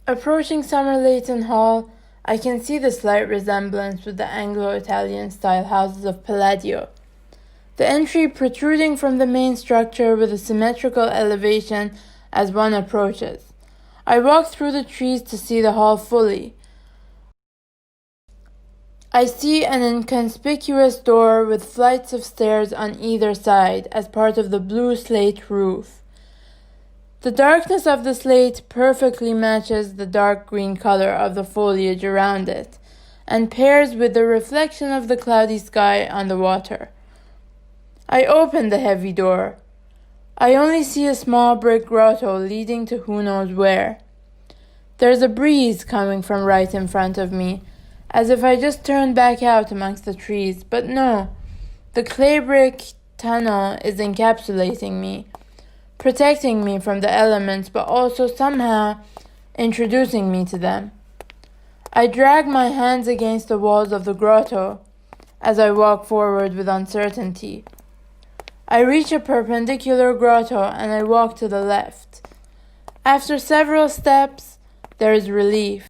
Approaching Somerlayton Hall, I can see the slight resemblance with the Anglo-Italian style houses of Palladio. The entry protruding from the main structure with a symmetrical elevation as one approaches. I walk through the trees to see the hall fully. I see an inconspicuous door with flights of stairs on either side as part of the blue slate roof. The darkness of the slate perfectly matches the dark green color of the foliage around it, and pairs with the reflection of the cloudy sky on the water. I open the heavy door. I only see a small brick grotto leading to who knows where. There's a breeze coming from right in front of me, as if I just turned back out amongst the trees, but no. The clay brick tunnel is encapsulating me, protecting me from the elements, but also somehow introducing me to them. I drag my hands against the walls of the grotto as I walk forward with uncertainty. I reach a perpendicular grotto and I walk to the left. After several steps, there is relief.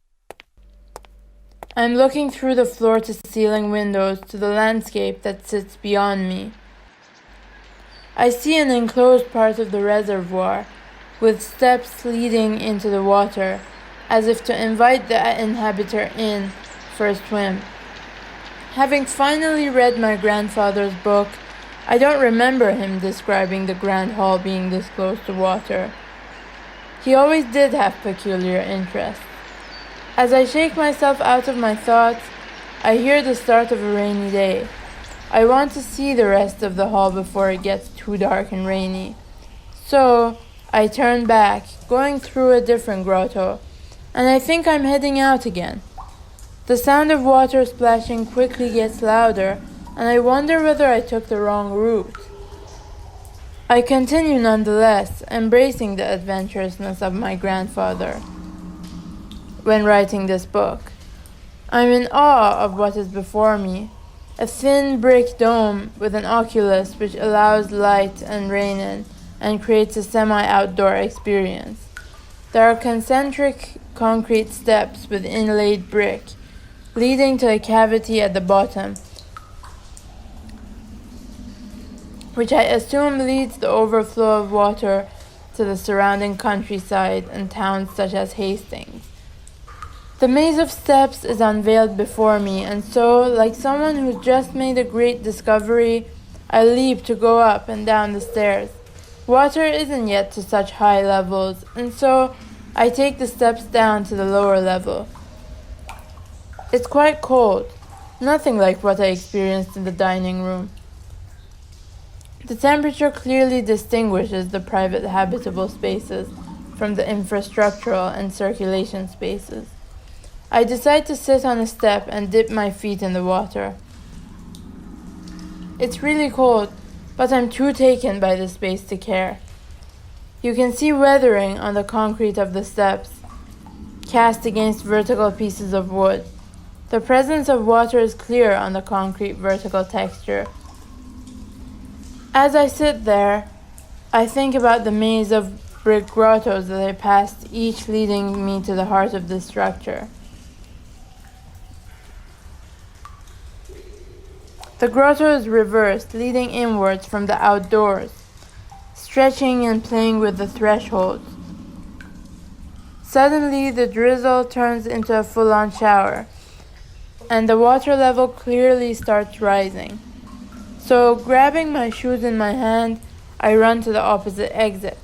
I'm looking through the floor-to-ceiling windows to the landscape that sits beyond me. I see an enclosed part of the reservoir, with steps leading into the water, as if to invite the inhabitor in for a swim. Having finally read my grandfather's book, I don't remember him describing the Grand Hall being this close to water. He always did have peculiar interests. As I shake myself out of my thoughts, I hear the start of a rainy day. I want to see the rest of the hall before it gets too dark and rainy. So, I turn back, going through a different grotto, and I think I'm heading out again. The sound of water splashing quickly gets louder, and I wonder whether I took the wrong route. I continue nonetheless, embracing the adventurousness of my grandfather when writing this book. I'm in awe of what is before me. A thin brick dome with an oculus which allows light and rain in and creates a semi-outdoor experience. There are concentric concrete steps with inlaid brick, leading to a cavity at the bottom, which I assume leads the overflow of water to the surrounding countryside and towns such as Hastings. The maze of steps is unveiled before me, and so, like someone who's just made a great discovery, I leap to go up and down the stairs. Water isn't yet to such high levels, and so I take the steps down to the lower level. It's quite cold, nothing like what I experienced in the dining room. The temperature clearly distinguishes the private habitable spaces from the infrastructural and circulation spaces. I decide to sit on a step and dip my feet in the water. It's really cold, but I'm too taken by the space to care. You can see weathering on the concrete of the steps, cast against vertical pieces of wood. The presence of water is clear on the concrete vertical texture. As I sit there, I think about the maze of brick grottos that I passed, each leading me to the heart of the structure. The grotto is reversed, leading inwards from the outdoors, stretching and playing with the thresholds. Suddenly, the drizzle turns into a full-on shower, and the water level clearly starts rising. So, grabbing my shoes in my hand, I run to the opposite exit,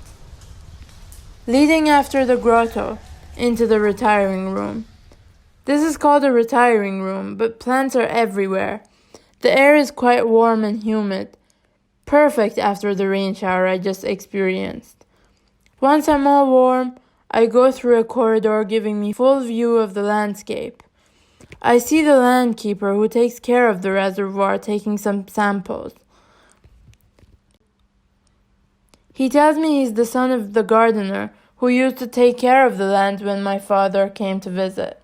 leading after the grotto into the retiring room. This is called a retiring room, but plants are everywhere. The air is quite warm and humid, perfect after the rain shower I just experienced. Once I'm all warm, I go through a corridor giving me full view of the landscape. I see the landkeeper who takes care of the reservoir taking some samples. He tells me he's the son of the gardener who used to take care of the land when my father came to visit.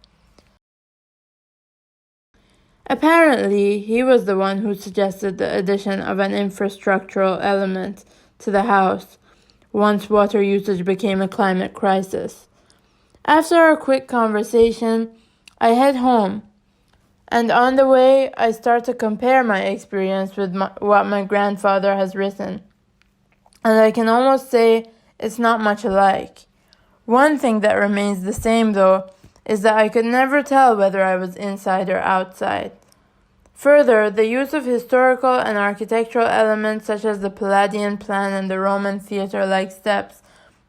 Apparently, he was the one who suggested the addition of an infrastructural element to the house once water usage became a climate crisis. After our quick conversation, I head home, and on the way, I start to compare my experience with what my grandfather has written, and I can almost say it's not much alike. One thing that remains the same, though, is that I could never tell whether I was inside or outside. Further, the use of historical and architectural elements such as the Palladian plan and the Roman theater-like steps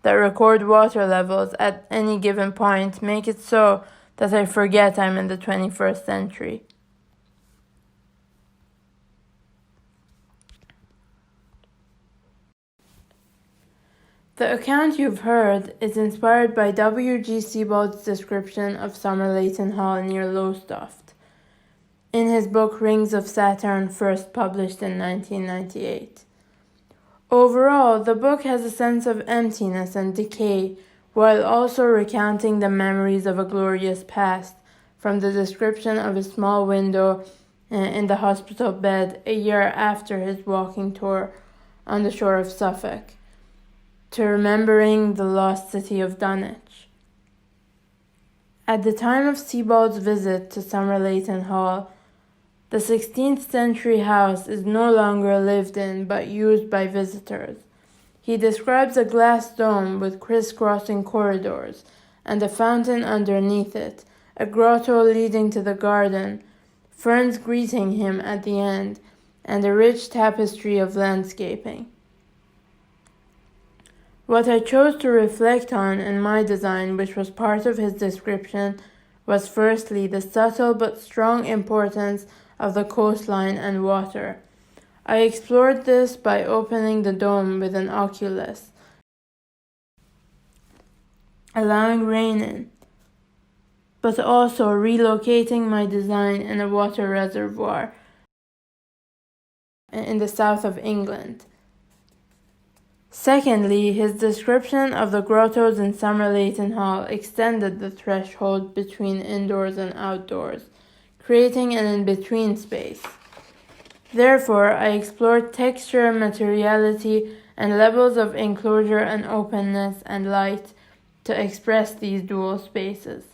that record water levels at any given point make it so that I forget I'm in the 21st century. The account you've heard is inspired by W G Sebald's description of Somerlayton Hall near Lowestoft, in his book Rings of Saturn, first published in 1998. Overall, the book has a sense of emptiness and decay, while also recounting the memories of a glorious past, from the description of a small window in the hospital bed a year after his walking tour on the shore of Suffolk, to remembering the lost city of Dunwich. At the time of Sebald's visit to Somerlayton Hall, the 16th century house is no longer lived in but used by visitors. He describes a glass dome with crisscrossing corridors and a fountain underneath it, a grotto leading to the garden, ferns greeting him at the end, and a rich tapestry of landscaping. What I chose to reflect on in my design, which was part of his description, was firstly the subtle but strong importance of the coastline and water. I explored this by opening the dome with an oculus, allowing rain in, but also relocating my design in a water reservoir in the south of England. Secondly, his description of the grottos in Somerlayton Hall extended the threshold between indoors and outdoors, creating an in-between space. Therefore, I explored texture, materiality, and levels of enclosure and openness and light to express these dual spaces.